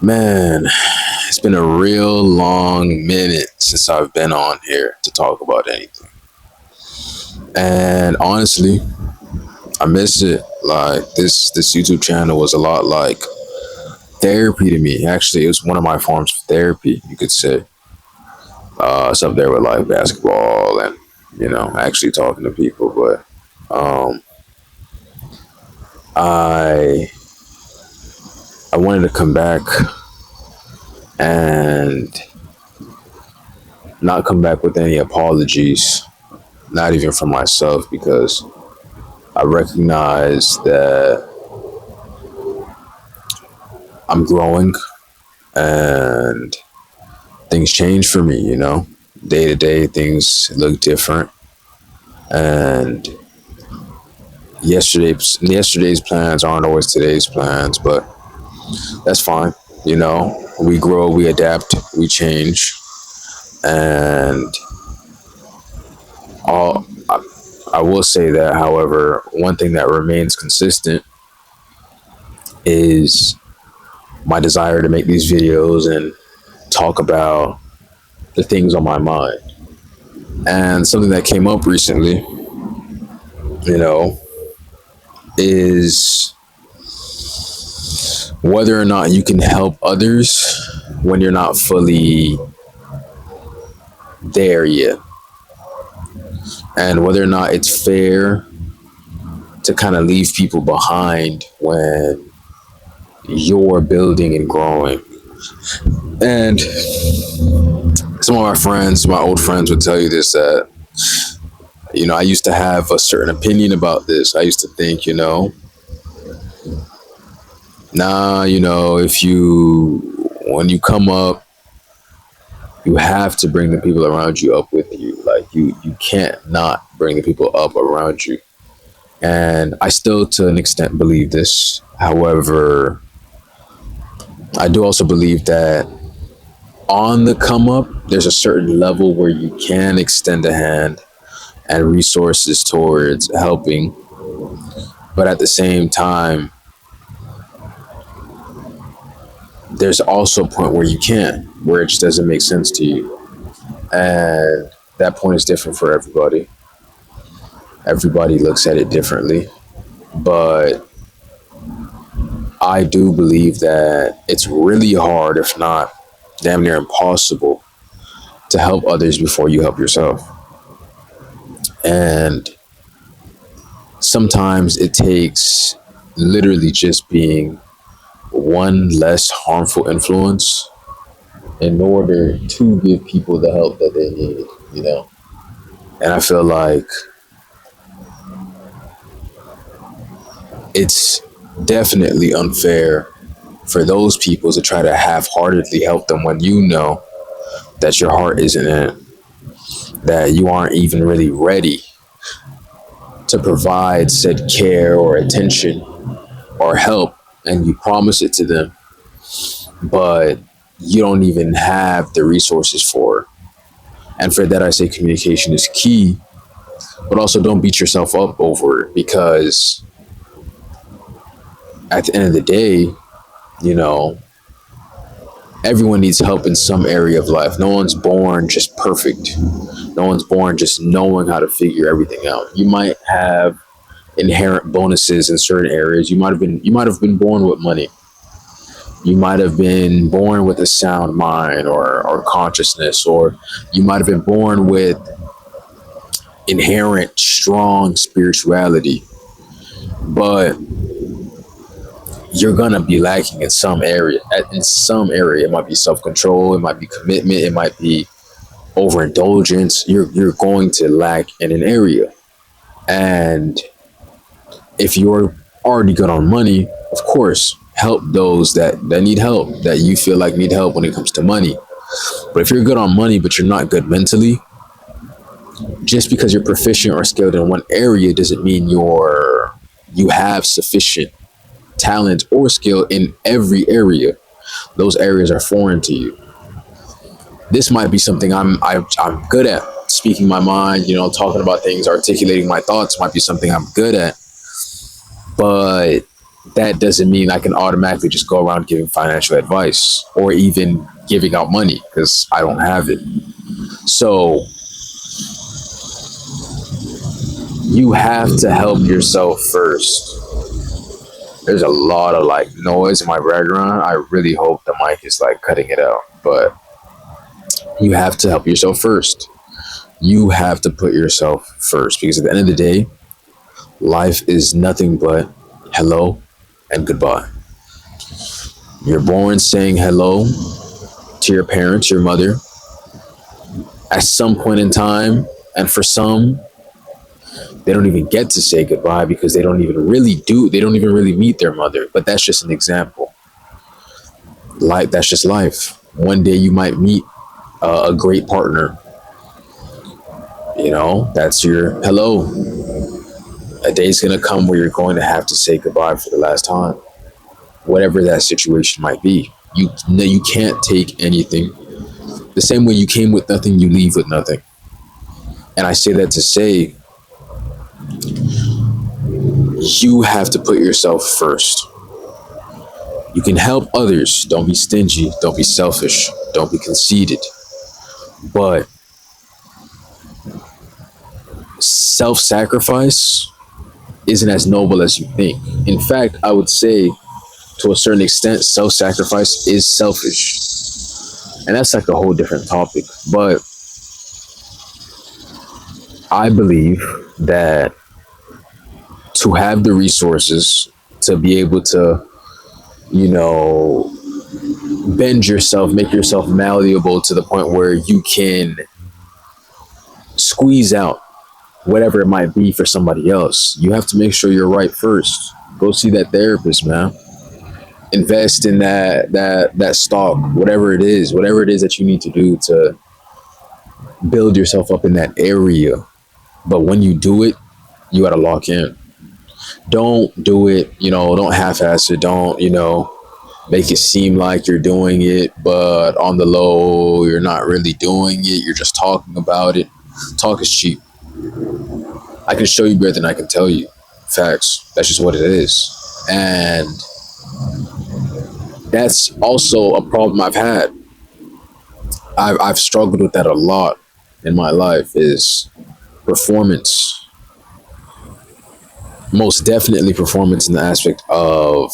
Man, it's been a real long minute since I've been on here to talk about anything. And honestly, I miss it. Like this YouTube channel was a lot like therapy to me. Actually, it was one of my forms of therapy, you could say. It's up there with like basketball and actually talking to people. But um, I I wanted to come back and not come back with any apologies, not even for myself, because I recognize that I'm growing and things change for me, Day to day, things look different. And yesterday's plans aren't always today's plans, but that's fine. We grow, we adapt, we change. And all, I will say that, however, one thing that remains consistent is my desire to make these videos and talk about the things on my mind. And something that came up recently, you know, is whether or not you can help others when you're not fully there yet. And whether or not it's fair to kind of leave people behind when you're building and growing. And some of my friends, my old friends, would tell you this, that I used to have a certain opinion about this. I used to think, nah, if when you come up, you have to bring the people around you up with you. Like you can't not bring the people up around you. And I still, to an extent, believe this. However, I do also believe that on the come up, there's a certain level where you can extend a hand and resources towards helping. But at the same time, there's also a point where you can't, where it just doesn't make sense to you. And that point is different for everybody. Everybody looks at it differently. But I do believe that it's really hard, if not damn near impossible, to help others before you help yourself. And sometimes it takes literally just being one less harmful influence in order to give people the help that they need. And I feel like it's definitely unfair for those people to try to half-heartedly help them when you know that your heart isn't in it, that you aren't even really ready to provide said care or attention or help, and you promise it to them, but you don't even have the resources for it. And for that, I say communication is key, but also don't beat yourself up over it, because at the end of the day, everyone needs help in some area of life. No one's born just perfect. No one's born just knowing how to figure everything out. You might have inherent bonuses in certain areas. You might have been born with money. You might have been born with a sound mind or consciousness, or you might have been born with inherent strong spirituality. But you're gonna be lacking in some area. In some area, it might be self-control, it might be commitment, it might be overindulgence. You're going to lack in an area. And if you're already good on money, of course, help those that need help, that you feel like need help when it comes to money. But if you're good on money, but you're not good mentally, just because you're proficient or skilled in one area doesn't mean you have sufficient talent or skill in every area. Those areas are foreign to you. This might be something I'm good at. Speaking my mind, talking about things, articulating my thoughts might be something I'm good at. But that doesn't mean I can automatically just go around giving financial advice or even giving out money because I don't have it. So you have to help yourself first. There's a lot of like noise in my background. I really hope the mic is like cutting it out, but you have to help yourself first. You have to put yourself first because at the end of the day, life is nothing but hello and goodbye. You're born saying hello to your parents, your mother, at some point in time. And for some, they don't even get to say goodbye because they don't even really meet their mother. But that's just an example. Life, that's just life. One day you might meet a great partner. You know, that's your hello. A day's going to come where you're going to have to say goodbye for the last time. Whatever that situation might be. You can't take anything. The same way you came with nothing, you leave with nothing. And I say that to say you have to put yourself first. You can help others. Don't be stingy. Don't be selfish. Don't be conceited. But self-sacrifice isn't as noble as you think. In fact, I would say to a certain extent, self-sacrifice is selfish. And that's like a whole different topic. But I believe that to have the resources to be able to, you know, bend yourself, make yourself malleable to the point where you can squeeze out whatever it might be for somebody else. You have to make sure you're right first. Go see that therapist, man. Invest in that stock, whatever it is that you need to do to build yourself up in that area. But when you do it, you gotta lock in. Don't do it, don't half-ass it. Don't, make it seem like you're doing it, but on the low, you're not really doing it. You're just talking about it. Talk is cheap. I can show you better than I can tell you. Facts. That's just what it is. And that's also a problem I've had. I've struggled with that a lot in my life is performance. Most definitely performance in the aspect of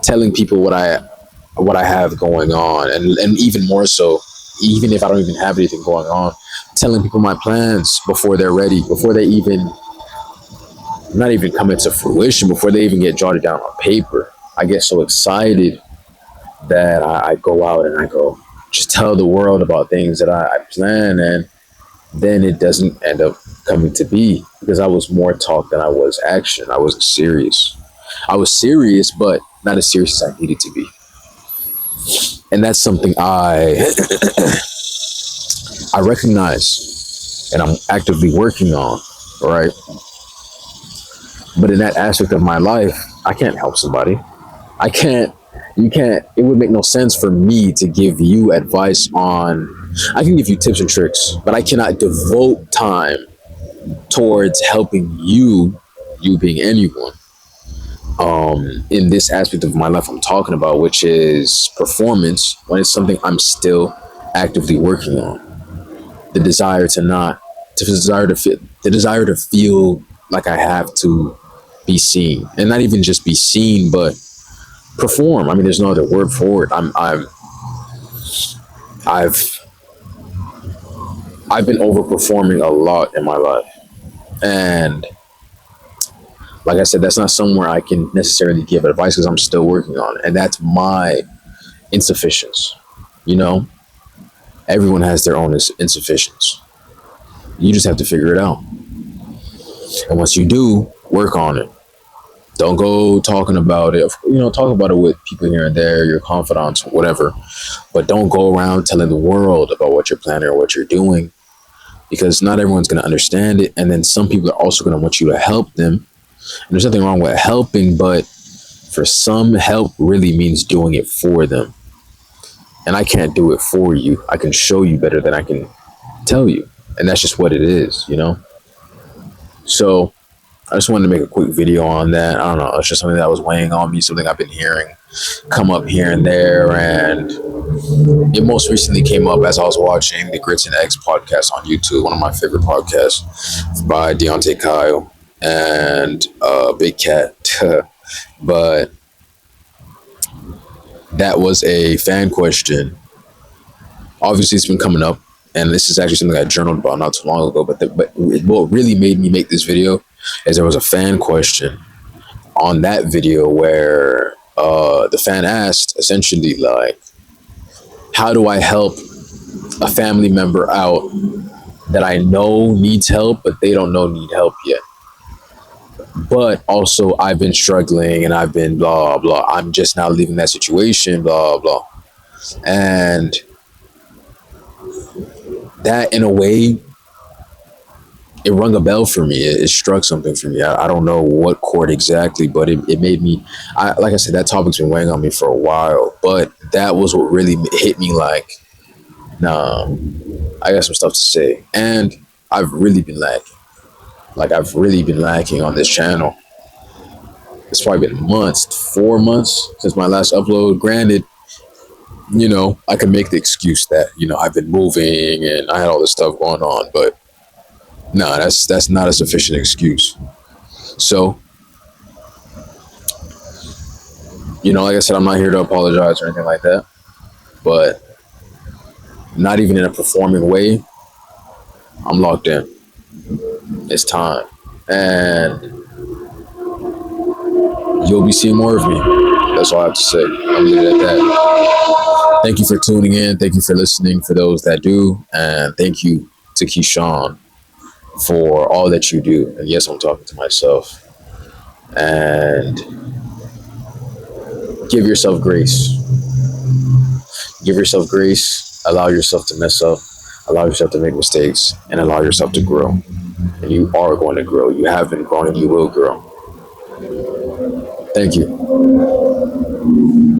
telling people what I have going on, and even more so, even if I don't even have anything going on, telling people my plans before they're ready, before they even not even come into fruition, before they even get jotted down on paper. I get so excited that I go out and I go just tell the world about things that I plan, and then it doesn't end up coming to be because I was more talk than I was action. I wasn't serious. I was serious, but not as serious as I needed to be. And that's something I I recognize and I'm actively working on, right? But in that aspect of my life, I can't help somebody. It would make no sense for me to give you advice on, I can give you tips and tricks, but I cannot devote time towards helping you being anyone, in this aspect of my life I'm talking about, which is performance, when it's something I'm still actively working on. The desire to not, to desire to feel, the desire to feel like I have to be seen, and not even just be seen, but perform. I mean, there's no other word for it. I've I've been overperforming a lot in my life, and like I said, that's not somewhere I can necessarily give advice because I'm still working on it, and that's my insufficiency. You know, everyone has their own insufficiency. You just have to figure it out, and once you do, work on it. Don't go talking about it. Talk about it with people here and there, your confidants, whatever. But don't go around telling the world about what you're planning or what you're doing, because not everyone's going to understand it. And then some people are also going to want you to help them. And there's nothing wrong with helping, but for some, help really means doing it for them. And I can't do it for you. I can show you better than I can tell you. And that's just what it is. So I just wanted to make a quick video on that. I don't know. It's just something that was weighing on me, something I've been hearing come up here and there. And it most recently came up as I was watching the Grits and Eggs podcast on YouTube, one of my favorite podcasts by Deontay Kyle and Big Cat. But that was a fan question. Obviously, it's been coming up, and this is actually something I journaled about not too long ago. But what really made me make this video is there was a fan question on that video where the fan asked essentially like, how do I help a family member out that I know needs help, but they don't know need help yet? But also, I've been struggling and I've been blah, blah. I'm just now leaving that situation, blah, blah. And that, in a way, it rung a bell for me. It struck something for me. I don't know what chord exactly, but it made me, like I said, that topic's been weighing on me for a while. But that was what really hit me like, nah, I got some stuff to say. And I've really been lacking. Like, I've really been lacking on this channel. It's probably been months, 4 months since my last upload. Granted, I can make the excuse that, I've been moving and I had all this stuff going on, but no, that's not a sufficient excuse. So, like I said, I'm not here to apologize or anything like that, but not even in a performing way. I'm locked in. It's time. And you'll be seeing more of me. That's all I have to say. I'll leave it at that. Thank you for tuning in. Thank you for listening for those that do. And thank you to Keyshawn for all that you do. And yes, I'm talking to myself. And give yourself grace. Give yourself grace. Allow yourself to mess up. Allow yourself to make mistakes. And allow yourself to grow. And you are going to grow. You have been growing and you will grow. Thank you.